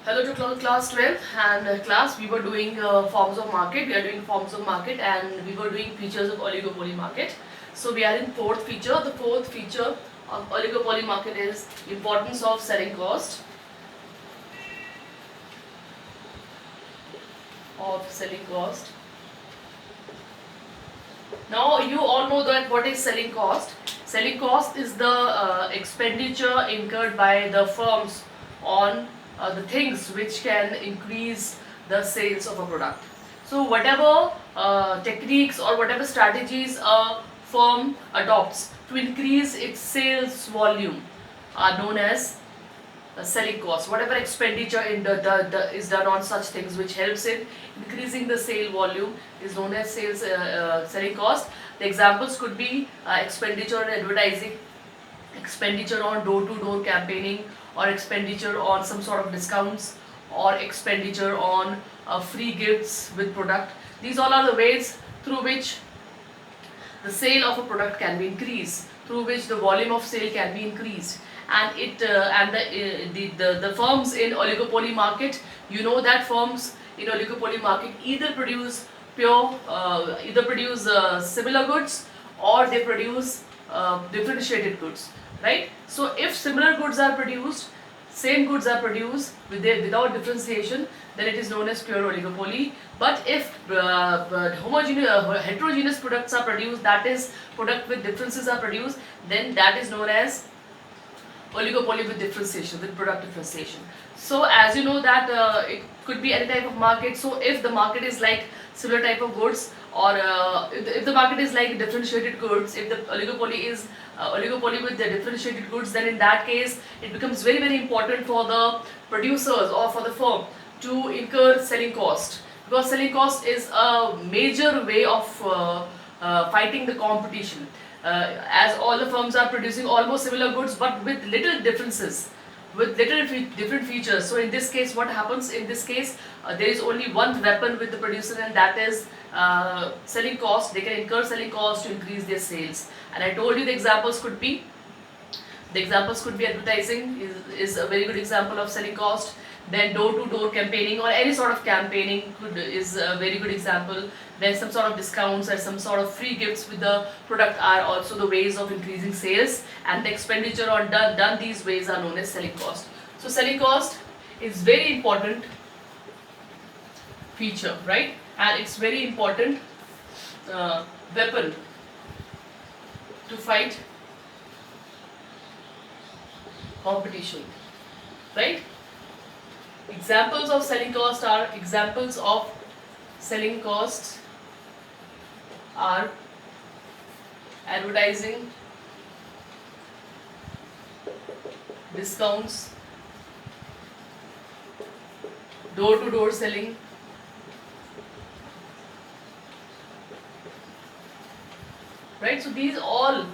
Hello to class 12 and class we were doing forms of market. We are doing forms of market and we were doing features of oligopoly market. So we are in fourth feature. The fourth feature of oligopoly market is importance of selling cost. Now you all know that what is selling cost. Selling cost is the expenditure incurred by the firms on the things which can increase the sales of a product. So whatever techniques or whatever strategies a firm adopts to increase its sales volume are known as selling cost. Whatever expenditure is done on such things which helps in increasing the sale volume is known as selling cost. The examples could be expenditure on advertising, expenditure on door-to-door campaigning, or expenditure on some sort of discounts, or expenditure on free gifts with product. These all are the ways through which the sale of a product can be increased, through which the volume of sale can be increased. And the firms in oligopoly market, you know that firms in oligopoly market either produce similar goods, or they produce differentiated goods, right? So if similar goods are produced, same goods are produced without differentiation, then it is known as pure oligopoly. But if heterogeneous products are produced, that is product with differences are produced, then that is known as oligopoly with differentiation, with product differentiation. So as you know that it could be any type of market. So if the market is like similar type of goods, or if the market is like differentiated goods, if the oligopoly is oligopoly with the differentiated goods, then in that case it becomes very very important for the producers or for the firm to incur selling cost, because selling cost is a major way of fighting the competition. As all the firms are producing almost similar goods but with little differences, with different features. So in this case, what happens in this case, there is only one weapon with the producer, and that is selling cost. They can incur selling cost to increase their sales. And I told you the examples could be advertising is a very good example of selling cost. Then door-to-door campaigning or any sort of campaigning is a very good example. Then some sort of discounts or some sort of free gifts with the product are also the ways of increasing sales, and the expenditure on done these ways are known as selling cost. So selling cost is very important feature, right? And it's very important weapon to fight competition, right? Examples of selling cost are advertising, discounts, door-to-door selling, right? So these all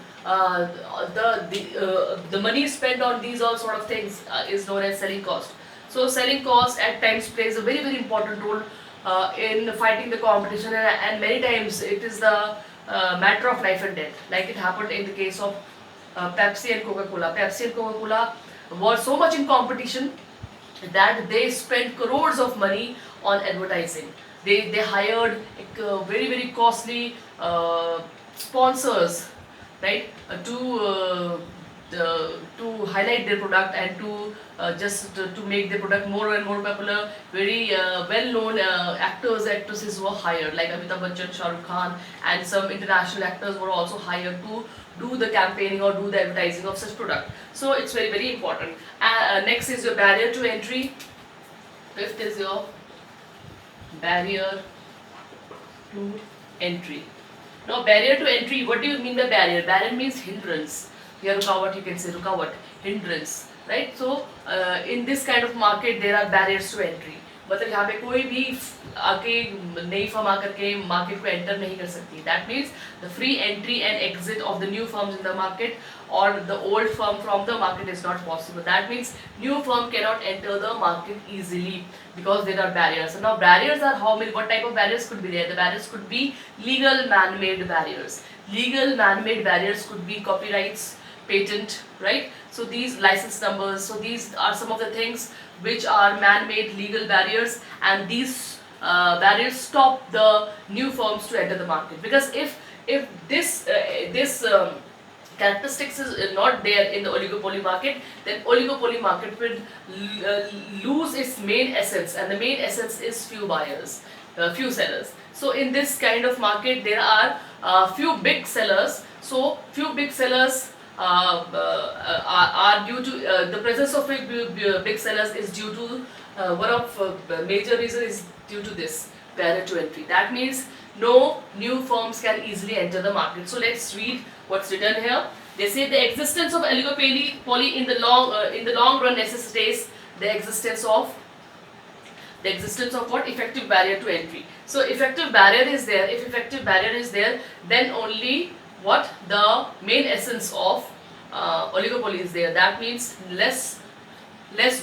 the money spent on these all sort of things is known as selling cost. So selling cost at times plays a very very important role in fighting the competition, and many times it is the matter of life and death, like it happened in the case of Pepsi and Coca-Cola. Pepsi and Coca-Cola were so much in competition that they spent crores of money on advertising. They hired very very costly sponsors, right, to highlight their product and to to make their product more and more popular. Very well-known actresses were hired, like Amitabh Bachchan, Shah Rukh Khan, and some international actors were also hired to do the campaigning or do the advertising of such product. So it's very very important. Next is your barrier to entry. Fifth is your barrier to entry. Now barrier to entry, what do you mean by barrier? Barrier means hindrance. Here rukawat, you can say rukawat, hindrance, right? So in this kind of market there are barriers to entry. मतलब यहाँ पे कोई भी आके नई firm आकर के market को एंटर नहीं कर सकती. That means the free entry and exit of the new firms in the market or the old firm from the market is not possible. That means new firm cannot enter the market easily because there are barriers. So now barriers are how many? What type of barriers could be there? The barriers could be legal man-made barriers. Legal man-made barriers could be copyrights, patent, right? So these license numbers, so these are some of the things which are man-made legal barriers, and these barriers stop the new firms to enter the market. Because if this characteristics is not there in the oligopoly market, then oligopoly market will lose its main essence, and the main essence is few buyers, few sellers. So in this kind of market there are few big sellers. So few big sellers are due to the presence of big sellers is due to one of major reason is due to this barrier to entry. That means no new firms can easily enter the market. So let's read what's written here. They say the existence of oligopoly in the long run necessitates the existence of what? Effective barrier to entry. So effective barrier is there. If effective barrier is there, then only what? The main essence of oligopoly is there. That means less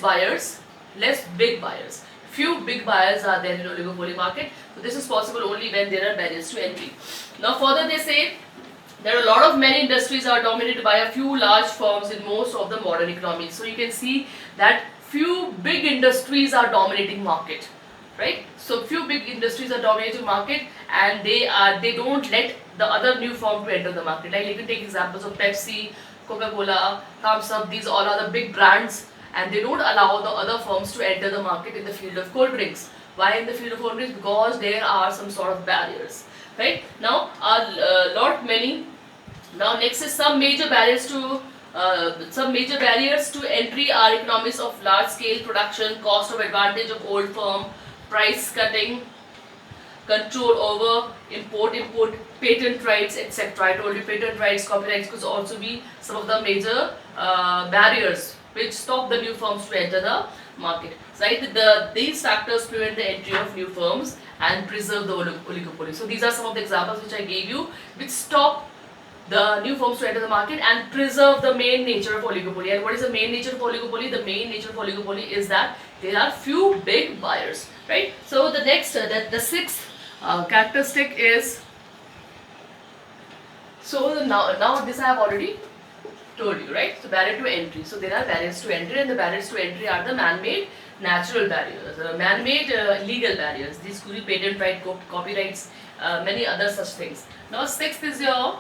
buyers, less big buyers. Few big buyers are there in oligopoly market. So this is possible only when there are barriers to entry. Now further they say there are a lot of many industries are dominated by a few large firms in most of the modern economies. So you can see that few big industries are dominating market, right? So few big industries are dominating market, and they don't let the other new firm to enter the market. Like you can take examples of Pepsi, Coca-Cola, Thumbs Up. These all are the big brands, and they don't allow the other firms to enter the market in the field of cold drinks. Why in the field of cold drinks? Because there are some sort of barriers, right? Now now next is some major barriers to entry are economies of large scale production, cost of advantage of old firm, price cutting, control over import, patent rights, etc. I told you patent rights, copyrights could also be some of the major barriers which stop the new firms to enter the market. Right? These factors prevent the entry of new firms and preserve the oligopoly. So these are some of the examples which I gave you, which stop the new firms to enter the market and preserve the main nature of oligopoly. And what is the main nature of oligopoly? The main nature of oligopoly is that there are few big buyers, right? So the next, the sixth characteristic is, so now this I have already told you, right? So barrier to entry. So there are barriers to entry, and the barriers to entry are the man-made natural barriers, man-made legal barriers. These could be patent right, copyrights, many other such things. Now sixth is your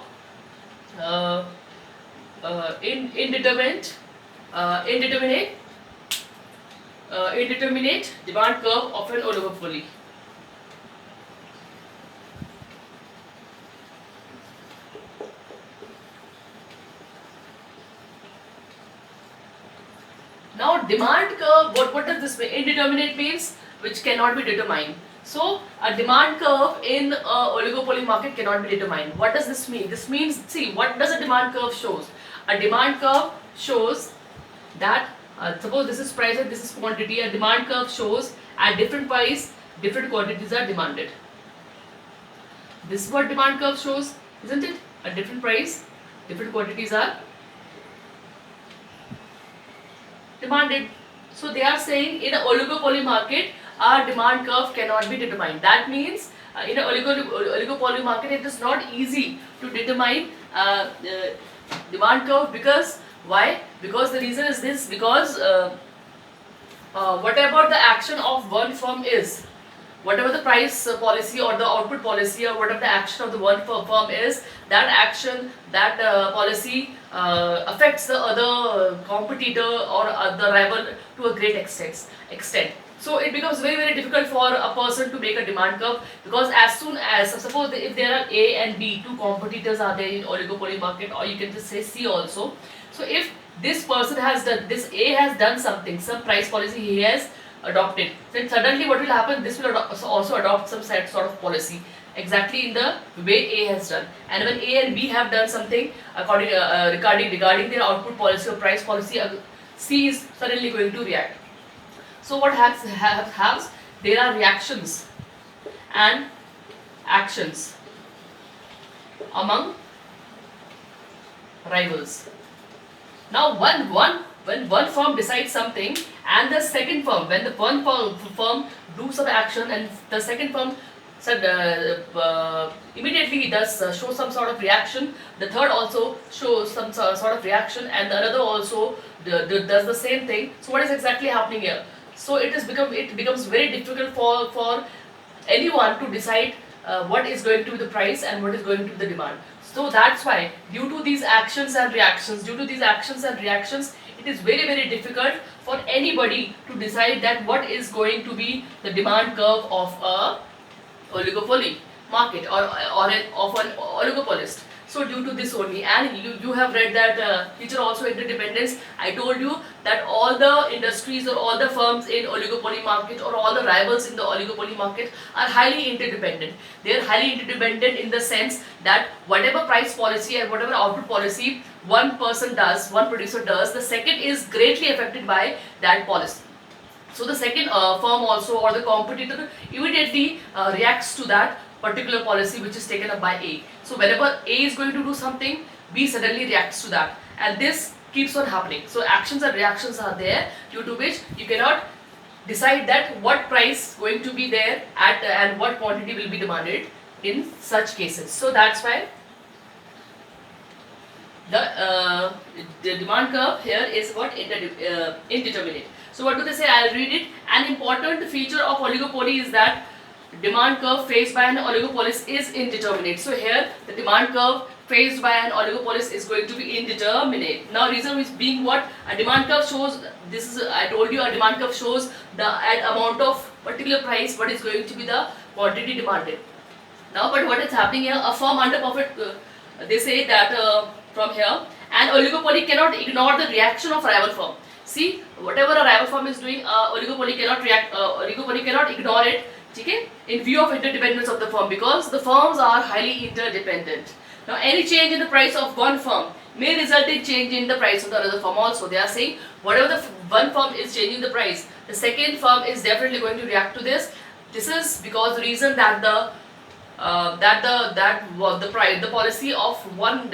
indeterminate demand curve of an oligopoly. Now demand curve, what does this mean? Indeterminate means which cannot be determined. So a demand curve in a oligopoly market cannot be determined. What does this mean? This means, see, what does a demand curve shows? A demand curve shows that suppose this is price and this is quantity. A demand curve shows at different price, different quantities are demanded. This is what demand curve shows, isn't it? A different price, different quantities are demanded. So they are saying in a oligopoly market, our demand curve cannot be determined. That means in a oligopoly market, it is not easy to determine demand curve. Because why? Because the reason is this: because whatever the action of one firm is, whatever the price policy or the output policy or whatever the action of the one firm is, that action, that policy affects the other competitor or the rival to a great extent. So it becomes very, very difficult for a person to make a demand curve, because as soon as, suppose if there are A and B, two competitors are there in oligopoly market, or you can just say C also. So if this person has done, this A has done something, some price policy he has adopted, then suddenly what will happen? This will also adopt some sort of policy exactly in the way A has done. And when A and B have done something according regarding their output policy or price policy, C is suddenly going to react. So what happens? There are reactions and actions among rivals. Now when one firm decides something and the second firm, when the one firm do some action and the second firm immediately does show some sort of reaction. The third also shows some sort of reaction, and the another also does the same thing. So what is exactly happening here? So it becomes very difficult for anyone to decide what is going to be the price and what is going to be the demand. So that's why due to these actions and reactions, it is very difficult for anybody to decide that what is going to be the demand curve of a oligopoly market, of an oligopolist. So due to this only, and you have read that feature also interdependence. I told you that all the industries or all the firms in oligopoly market or all the rivals in the oligopoly market are highly interdependent. They are highly interdependent in the sense that whatever price policy and whatever output policy one producer does, the second is greatly affected by that policy. So the second firm also, or the competitor, immediately reacts to that particular policy which is taken up by A. So whenever A is going to do something, B suddenly reacts to that, and this keeps on happening. So actions and reactions are there, due to which you cannot decide that what price going to be there at and what quantity will be demanded in such cases. So that's why the demand curve here is what indeterminate. So what do they say? I'll read it. An important feature of oligopoly is that demand curve faced by an oligopolist is indeterminate. So here the demand curve faced by an oligopolist is going to be indeterminate. Now reason is being what? A demand curve shows, this is, I told you, a demand curve shows the amount of particular price what is going to be the quantity demanded. Now but what is happening here? A firm under perfect, they say that from here, an oligopoly cannot ignore the reaction of rival firm. See, whatever a rival firm is doing, oligopoly cannot ignore it, okay, in view of interdependence of the firm, because the firms are highly interdependent. Now any change in the price of one firm may result in change in the price of the other firm also. They are saying whatever the one firm is changing the price, the second firm is definitely going to react to this. This is because the reason that the policy of one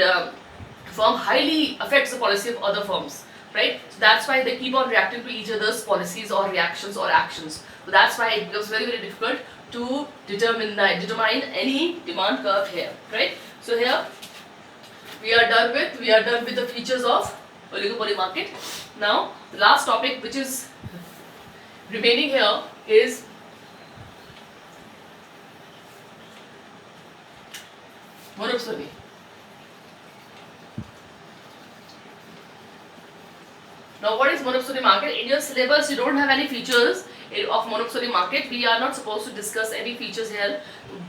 firm highly affects the policy of other firms, right? So that's why they keep on reacting to each other's policies or reactions or actions. So that's why it becomes very difficult to determine any demand curve here, right? So here we are done with the features of oligopoly market. Now the last topic which is remaining here is monopsony. Now what is monopsony market? In your syllabus you don't have any features of monopsony market. We are not supposed to discuss any features here.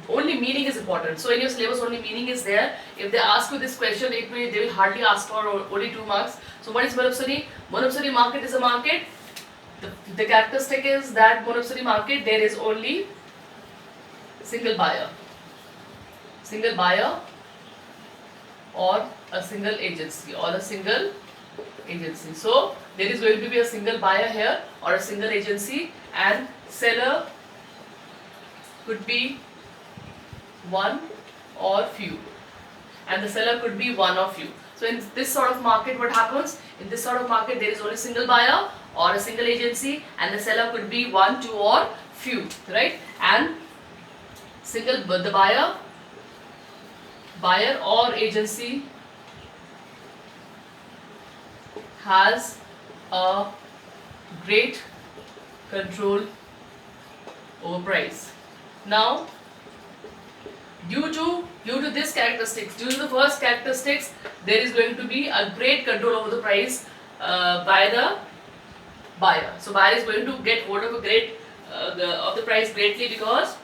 Only meaning is important. So in your syllabus only meaning is there. If they ask you this question, they will hardly ask for only 2 marks. So what is monopsony? Monopsony market is a market. The characteristic is that monopsony market there is only single buyer or a single agency So there is going to be a single buyer here or a single agency, and seller could be one or few, and the seller could be one or few. So in this sort of market, what happens? In this sort of market, there is only single buyer or a single agency, and the seller could be one, two, or few, right? And the buyer or agency has a great control over price. Now due to this characteristics, due to the first characteristics, there is going to be a great control over the price by the buyer. So buyer is going to get hold of of the price greatly because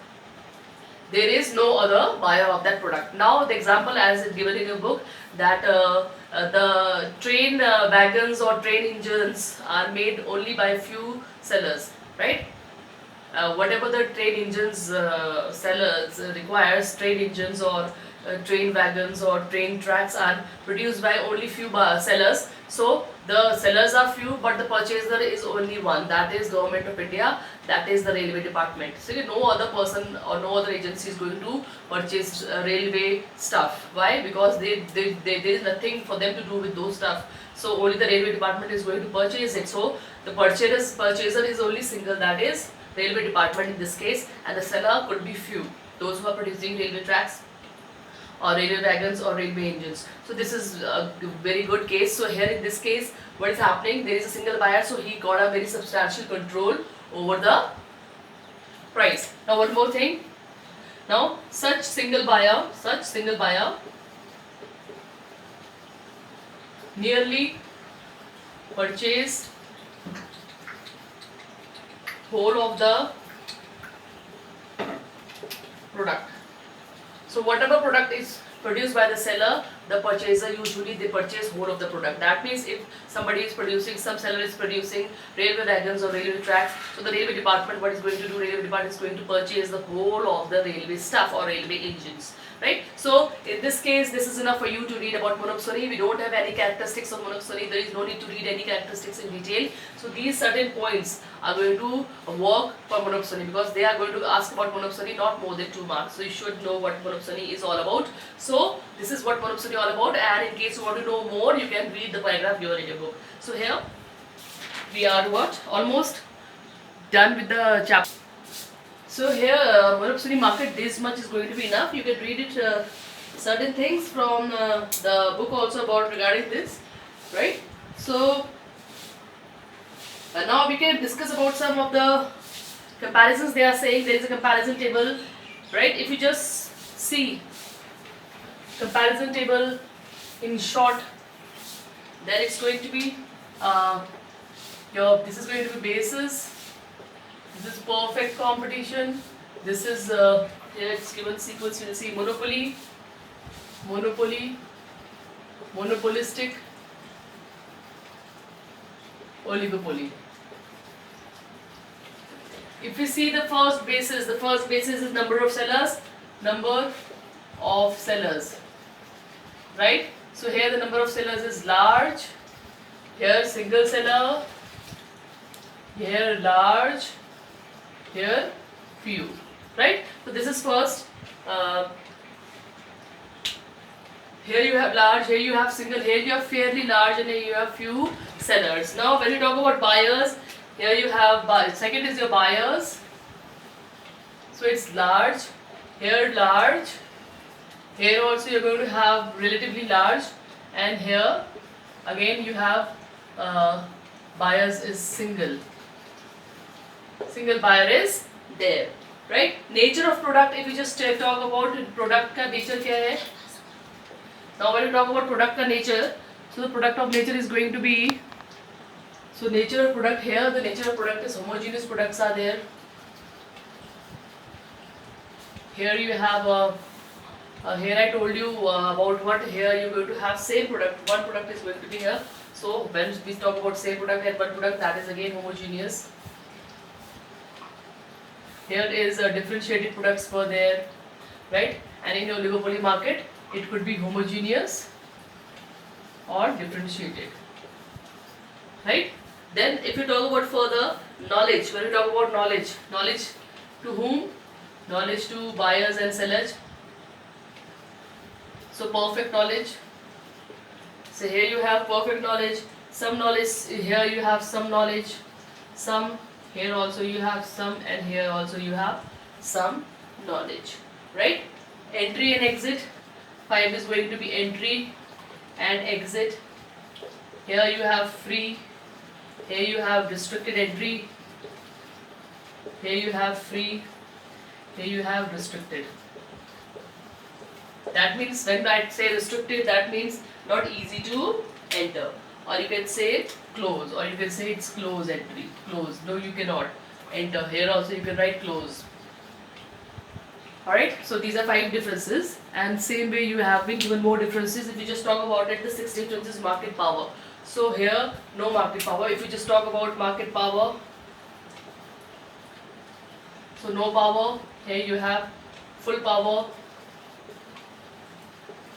there is no other buyer of that product. Now the example as given in your book, that the train wagons or train engines are made only by few sellers, right? Whatever the train engines sellers requires, train engines or train wagons or train tracks are produced by only few sellers. So the sellers are few, but the purchaser is only one, that is Government of India, that is the Railway Department. So no other person or no other agency is going to purchase railway stuff. Why? Because there is nothing for them to do with those stuff. So only the Railway Department is going to purchase it. So the purchaser is only single, that is Railway Department in this case, and the seller could be few. those who are producing railway tracks or railway wagons or railway engines. So this is a very good case. So here in this case, what is happening? There is a single buyer, so he got a very substantial control over the price. Now one more thing. Now such single buyer nearly purchased whole of the product. So whatever product is produced by the seller, the purchaser usually they purchase whole of the product. That means if somebody is producing, some seller is producing railway wagons or railway tracks, so the railway department, what is going to do? Railway department is going to purchase the whole of the railway stuff or railway engines, right? So in this case, this is enough for you to read about monopsony. We don't have any characteristics of monopsony. There is no need to read any characteristics in detail. So these certain points are going to work for monopsony, because they are going to ask about monopsony not more than 2 marks. So you should know what monopsony is all about. So this is what monopsony is all about, and in case you want to know more, you can read the paragraph given in your book. So here we are almost done with the chapter. So here monopsony market, this much is going to be enough. You can read it certain things from the book also about regarding this, right? So now we can discuss about some of the comparisons. They are saying there is a comparison table, right? If you just see comparison table in short, then it's going to be this is going to be basis, this is perfect competition, this is here it's given sequence. You will see monopoly, monopolistic, oligopoly. If we see the first basis is number of sellers, right? So here the number of sellers is large, here single seller, here large, here few, right? So this is first. Here you have large, here you have single, here you have fairly large, and here you have few sellers. Now when you talk about buyers, here you have second is your buyers. So it's large, here large, here also you're going to have relatively large, and here again you have buyers is single buyer is there, right? Nature of product, if you just talk about product ka nature kya hai. Now when you talk about product ka nature, so the product of nature is going to be, so nature of product, here the nature of product is homogeneous products are there. Here you have here I told you about what, here you're going to have same product, one product is going to be here. So when we talk about same product and one product, that is again homogeneous. Here is differentiated products for there, right? And in your oligopoly market, it could be homogeneous or differentiated, right? Then if you talk about further knowledge, when you talk about knowledge to whom? Knowledge to buyers and sellers. So perfect knowledge. So here you have perfect knowledge, some knowledge, here you have some knowledge, some, here also you have some, and here also you have some knowledge, right? Entry and exit. 5 is going to be entry and exit. Here you have free, here you have restricted entry, here you have free, here you have restricted. That means when I say restricted, that means not easy to enter, or you can say close, or you can say it's close entry, close, no you cannot enter. Here also you can write close. Alright, so these are 5 differences, and same way you have been given more differences. If you just talk about it, the 6 differences market power. So here no market power. If you just talk about market power, so no power, here you have full power,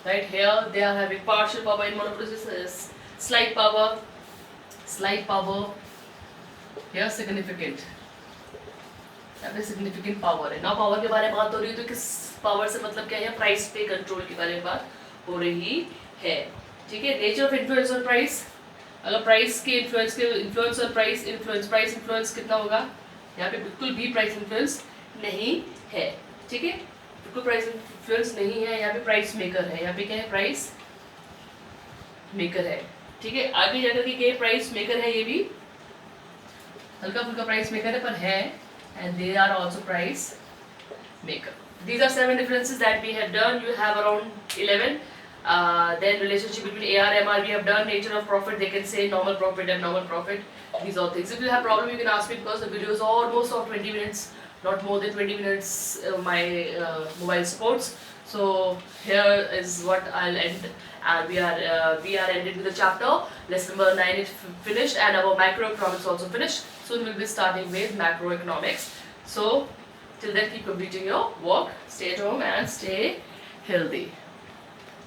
right? Here they are having partial power. In monopoly is slight power, here significant, significant power है ना. Power के बारे में बात हो रही है, तो किस पावर से मतलब क्या है? प्राइस पे कंट्रोल के बारे में बात हो रही है, ठीक है. Nature of influence on price, अगर प्राइस के इन्फ्लुएंस ऑन प्राइस इन्फ्लुएंस कितना होगा? यहाँ पे बिल्कुल भी प्राइस इन्फ्लुएंस नहीं है, ठीक है. बिल्कुल प्राइस इन्फ्लुएंस नहीं है, यहाँ पे प्राइस मेकर है, यहाँ पे क्या है, प्राइस मेकर है, ठीक है। आगे जाकर के क्या प्राइस मेकर है, ये भी हल्का फुल्का प्राइस मेकर है, पर है, and they are also price maker. These are 7 differences that we have done. You have around 11. Then relationship between AR and MR we have done. Nature of profit, they can say normal profit, abnormal profit. These all things. If you have problem, you can ask me, because the video is almost of 20 minutes, not more than 20 minutes. My mobile sports. So here is what I'll end. And we are ended with the chapter. Lesson number 9 is finished, and our macroeconomics also finished. Soon we'll be starting with macroeconomics. So till then, keep completing your work, stay at home and stay healthy.